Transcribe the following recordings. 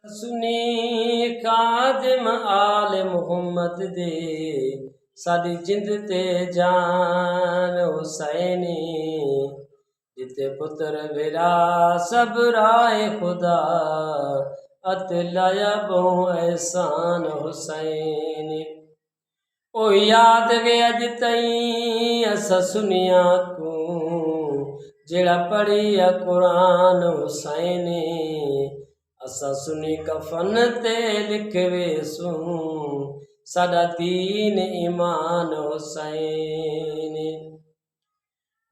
सुनी खादिम आल मुहम्मद दे साडी जिंद ते जान हुसैनी जिते पुत्र विरा सब राय खुदा अतलाया बो एहसान हुसैनी ओ याद वे अज तई असा सुनिया तू जेड़ा पढ़िया कुरान हुसैनी असा सुनी कफन ते लिखवे सू साडा दीन ईमान हुसैनी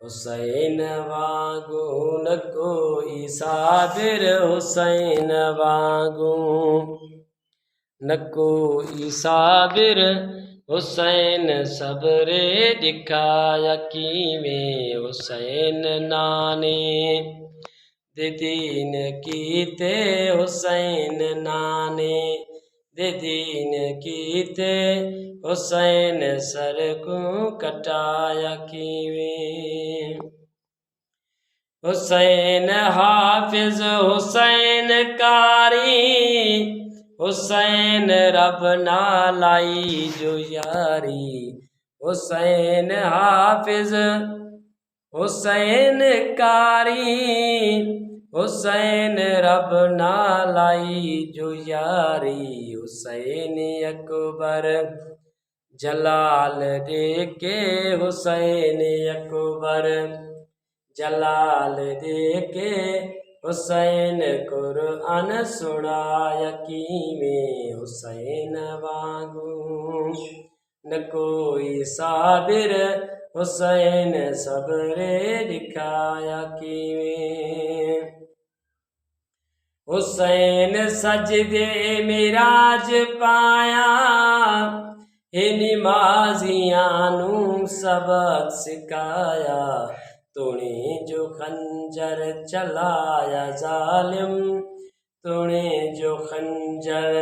हुसैन वागू न कोई साबिर हुसैन वागू न कोई साबिर हुसैन सबरे दिखाया कीवें हुसैन नाने दे दीन कीते हुसैन नाने दे दीन कीते हुसैन सर को कटाया कीवें हुसैन हाफिज हुसैन कारी हुसैन रब नालाई जो यारी हुसैन हाफिज हुसैन कारी हुसैन रब नालाई जो यारी हुसैन अकबर जलाल दे के हुसैन अकबर जलाल दे के हुसैन कुरान सुनाया कीवें हुसैन वागू न कोई साबिर हुसैन सबरे दिखाया कीवें हुसैन सजदे मिराज पाया हे निमाजियां नू सबक सिखाया तूने जो खंजर चलाया जालिम तूने जो खंजर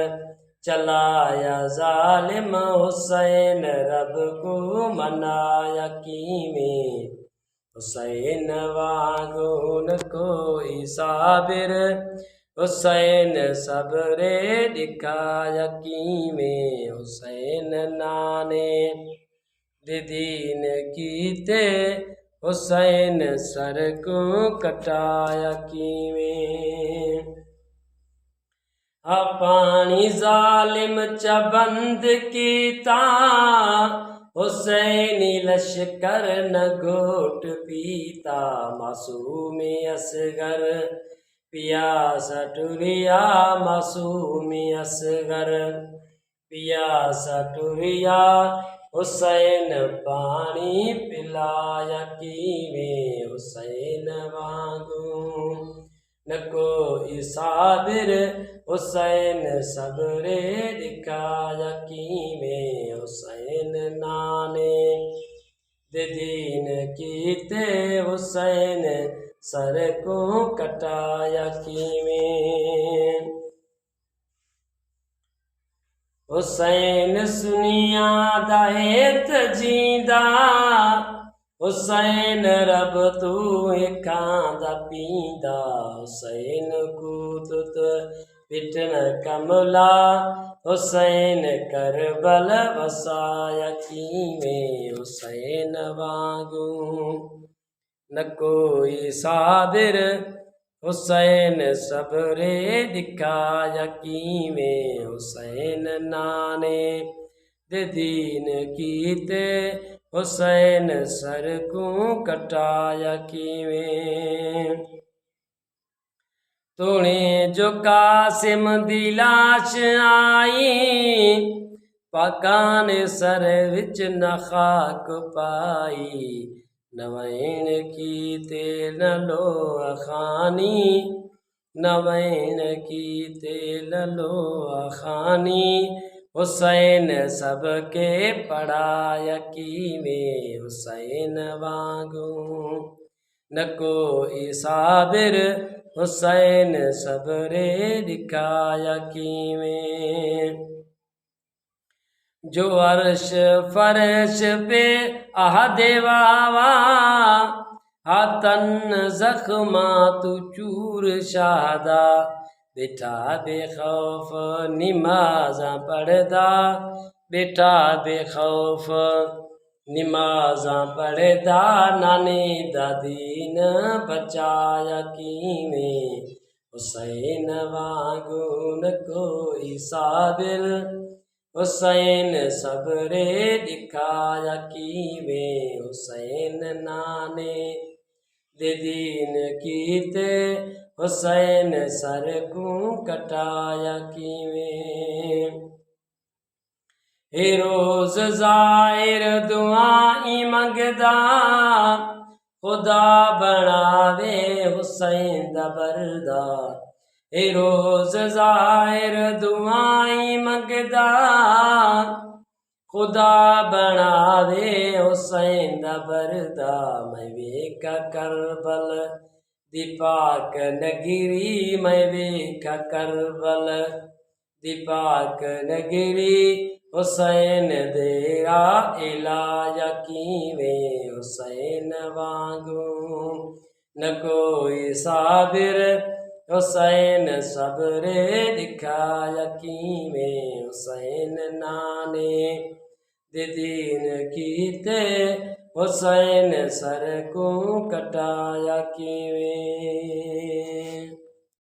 चलाया जालिम हुसैन रब को मनाया कीवें हुसैन वागू न कोई साबिर हुसैन सबरे दिखाया कीवें हुसैन नाने दे दीन कीते हुसैन सर को कटाया कीवें पानी जालिम च बंद कीता हुसैनी लश्कर न घोट पीता मासूम असगर पियासा टुरिया मासूम असगर पियासा टुरिया हुसैन पानी पिलाया कीवें हुसैन वागू न कोई साबिर हुसैन सबरे दिखाया कीवें हुसैन नाने दे दीन कीते हुसैन सर को कटाया कीवें हुसैन सुनिया दायत जींदा हुसैन रब तू खांदा पींदा हुसैन कूतुत पिटन कमला हुसैन करबल वसाया कीवें हुसैन वागू न कोई साबिर हुसैन सबरे दिखाया कीवें हुसैन नाने दे दीन कीते हुसैन सर को कटाया कीवें तूने जो कासिम दी लाश आई पाकान सर विच न खाक पाई नवैन कीते न लो अखानी नवैन कीते न लो अखानी हुसैन सबके पढ़ाया कीवें हुसैन वागू न कोई साबिर हुसैन सबरे दिखाया कीवें जो अर्श फर्श पे आहदे वावा हातन जख्मा तू चूर शादा बैठा बेखौफ नमाज़ां पढ़दा, बैठा बेखौफ नमाज़ां पढ़दा, नानी दा दीन बचाया कीवें। हुसैन वांगुर कोई साबिर, हुसैन सबरे दिखाया कीवें। हुसैन नाने दे दीन कीते, हुसैन सर को कटाया कीवें। हे रोज ज़ाहिर दुआई मंगदा, खुदा बनावे हुसैन दा बरदा। हे रोज ज़ाहिर दुआई मंगदा, खुदा बनावे हुसैन दा बरदा। मैं वेखा करबल दी पाक नगरी, मैं वेखा करबल दी पाक नगरी। हुसैन देरा इलाज कीवें। हुसैन वांगू न कोई साबिर, हुसैन सबरे दिखाया कीवें। हुसैन नाने दे दीन कीते, हुसैन सर को कटाया कीवें।